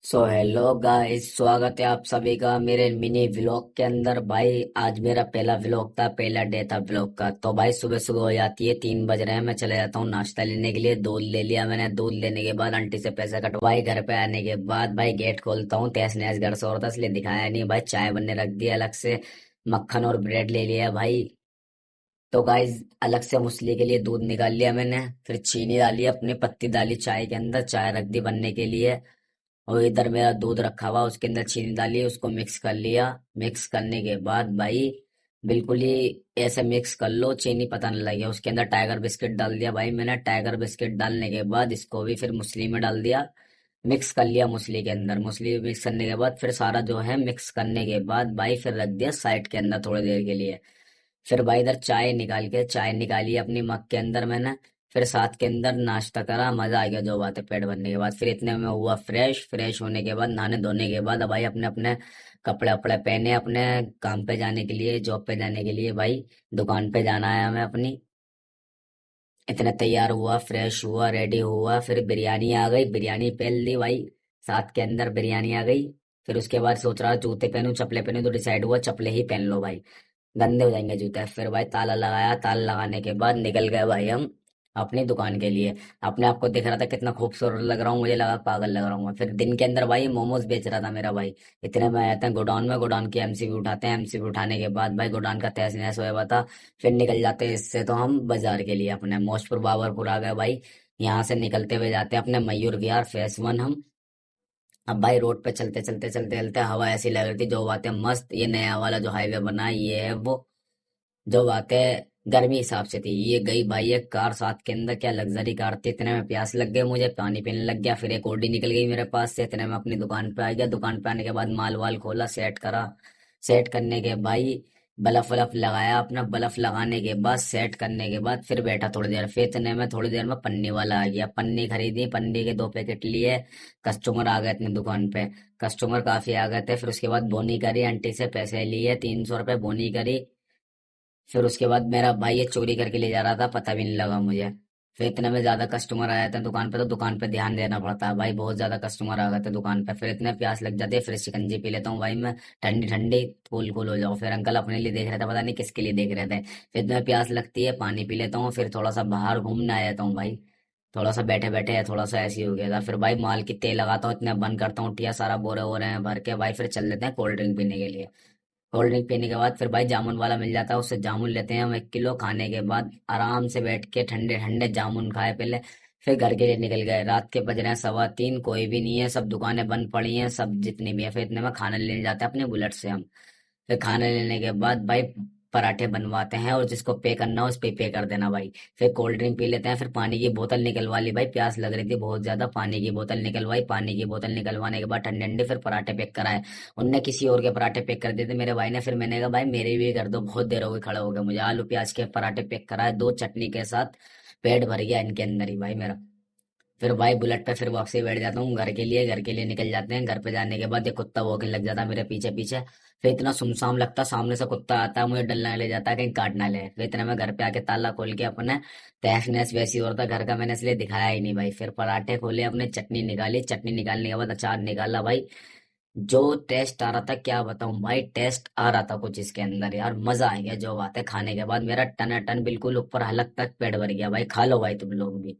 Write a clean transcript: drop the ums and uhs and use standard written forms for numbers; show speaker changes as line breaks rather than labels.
Hello guys, स्वागत है आप सभी का मेरे मिनी व्लॉग के अंदर। भाई आज मेरा पहला व्लॉग था, पहला डे था व्लॉग का। तो भाई सुबह सुबह हो जाती है, 3 बज रहे हैं, मैं चले जाता हूँ नाश्ता लेने के लिए। दूध ले लिया मैंने। दूध लेने के बाद आंटी से पैसे कटवाए। घर पे आने के बाद भाई गेट खोलता हूँ, तहस नहस घर से और था इसलिए दिखाया नहीं। भाई चाय बनने रख दी अलग से, मक्खन और ब्रेड ले लिया भाई। तो गाइस अलग से मुसली के लिए दूध निकाल लिया मैंने, फिर चीनी डाली, अपनी पत्ती डाली चाय के अंदर, चाय रख दी बनने के लिए। और इधर मेरा दूध रखा हुआ, उसके अंदर चीनी डाली, उसको मिक्स कर लिया। मिक्स करने के बाद भाई बिल्कुल ही ऐसे मिक्स कर लो चीनी पता न लगे। उसके अंदर टाइगर बिस्किट डाल दिया भाई मैंने। टाइगर बिस्किट डालने के बाद इसको भी फिर मुसली में डाल दिया, मिक्स कर लिया मुसली के अंदर। मुसली मिक्स करने के बाद फिर सारा जो है मिक्स करने के बाद भाई फिर रख दिया साइड के अंदर थोड़ी देर के लिए। फिर भाई इधर चाय निकाली अपनी मग के अंदर मैंने। फिर साथ के अंदर नाश्ता करा, मजा आ गया जो बात है पेट भरने के बाद। फिर इतने में हुआ फ्रेश। फ्रेश होने के बाद नहाने धोने के बाद अब भाई अपने अपने कपड़े वपड़े पहने, अपने काम पे जाने के लिए, जॉब पे जाने के लिए भाई दुकान पे जाना है हमें अपनी। इतने तैयार हुआ, फ्रेश हुआ, रेडी हुआ, फिर बिरयानी आ गई, बिरयानी पहन ली भाई। साथ के अंदर बिरयानी आ गई। फिर उसके बाद सोच रहा जूते पहनूं चप्पलें पहनूं, तो डिसाइड हुआ चप्पलें ही पहन लो भाई, गंदे हो जाएंगे जूते। फिर भाई ताला लगाया, ताला लगाने के बाद निकल गए भाई हम अपनी दुकान के लिए। अपने आप को दिख रहा था कितना खूबसूरत लग रहा हूँ, मुझे लगा पागल लग रहा हूँ मैं। फिर दिन के अंदर भाई मोमोज बेच रहा था मेरा भाई। इतने में आते हैं गोडाउन में, गोडाउन की एमसीबी उठाते हैं। एमसीबी उठाने के बाद भाई गोडाउन का तहस नहस हुआ हुआ था। फिर निकल जाते हैं इससे तो हम बाजार के लिए, अपने मौजपुर बाबरपुर आ गए भाई। यहाँ से निकलते हुए जाते हैं अपने मयूर विहार फेस 1 हम। अब भाई रोड पे चलते चलते चलते चलते हवा ऐसी लग रही थी, जो बातें मस्त, ये नया वाला जो हाईवे बना है ये है वो। जो बातें गर्मी हिसाब से थी, ये गई भाई एक कार साथ के अंदर, क्या लग्जरी कार थी। इतने में प्यास लग गई मुझे, पानी पीने लग गया। फिर एक ओडी निकल गई मेरे पास से। इतने में अपनी दुकान पे आ गया। दुकान पे आने के बाद माल वाल खोला, सेट करा। सेट करने के भाई बल्ब वल्ब लगाया अपना। बल्ब लगाने के बाद सेट करने के बाद फिर बैठा थोड़ी देर। फिर इतने में थोड़ी देर में पन्नी वाला आ गया, पन्नी खरीदी, पन्नी के 2 पैकेट लिए। कस्टमर आ गए अपनी दुकान पे। कस्टमर काफी आ गए थे। फिर उसके बाद बोनी करी, आंटी से पैसे लिए, 300 रुपये बोनी करी। फिर उसके बाद मेरा भाई ये चोरी करके ले जा रहा था, पता भी नहीं लगा मुझे। फिर इतने में ज्यादा कस्टमर आए थे दुकान पे, तो दुकान पे ध्यान देना पड़ता है भाई। बहुत ज्यादा कस्टमर आ गए थे दुकान पे। फिर इतने प्यास लग जाती है, फिर शिकंजी पी लेता हूँ भाई मैं, ठंडी ठंडी, कूल कूल हो जाओ। फिर अंकल अपने लिए देख रहे थे, पता नहीं किसके लिए देख रहे थे। फिर इतने प्यास लगती है, पानी पी लेता हूँ। फिर थोड़ा सा बाहर घूमने आ जाता हूँ भाई। थोड़ा सा बैठे बैठे थोड़ा सा ऐसे ही हो गया था। फिर भाई माल की तेल लगाता हूँ, इतने बंद करता हूँ टिया सारा, बोरे हो रहे हैं भर के भाई। फिर चल देते हैं कोल्ड ड्रिंक पीने के लिए। कोल्ड ड्रिंक पीने के बाद फिर भाई जामुन वाला मिल जाता है, उससे जामुन लेते हैं हम 1 किलो। खाने के बाद आराम से बैठ के ठंडे ठंडे जामुन खाए पहले। फिर घर के लिए निकल गए। रात के बज रहे हैं 3:15, कोई भी नहीं है, सब दुकानें बंद पड़ी हैं, सब जितनी भी है। फिर इतने में खाना लेने जाते हैं अपने बुलेट से हम। फिर खाना लेने के बाद भाई पराठे बनवाते हैं, और जिसको पे करना हो उस पे कर देना भाई। फिर कोल्ड ड्रिंक पी लेते हैं। फिर पानी की बोतल निकलवा ली भाई, प्यास लग रही थी बहुत ज्यादा। पानी की बोतल निकलवाई, पानी की बोतल निकलवाने के बाद ठंडे ठंडे फिर पराठे पैक कराए। उनने किसी और के पराठे पैक कर दिए थे मेरे भाई ने। फिर मैंने कहा भाई मेरे भी कर दो, बहुत देर हो गई खड़े हो गए मुझे। आलू प्याज के पराठे पैक कराए, 2 चटनी के साथ। पेट भर गया इनके अंदर ही भाई मेरा। फिर भाई बुलेट पे फिर वापसी बैठ जाता हूँ घर के लिए। घर के लिए निकल जाते हैं। घर पे जाने के बाद ये कुत्ता वॉकिंग लग जाता है मेरे पीछे पीछे। फिर इतना सुमसाम लगता, सामने से कुत्ता आता है, मुझे डर लगने ले जाता है कहीं काट ना ले। फिर इतने में घर पे आके ताला खोल के अपने तहस नहस वैसी और था घर का, मैंने इसलिए दिखाया ही नहीं भाई। फिर पराठे खोले अपने, चटनी निकाली, चटनी निकालने के बाद अचार निकाला भाई। जो टेस्ट आ रहा था क्या बताऊं भाई, टेस्ट आ रहा था कुछ इसके अंदर यार, मजा आ गया। जो बात है खाने के बाद मेरा टन टन बिल्कुल ऊपर हलक तक पेट भर गया भाई। खा लो भाई तुम लोग भी।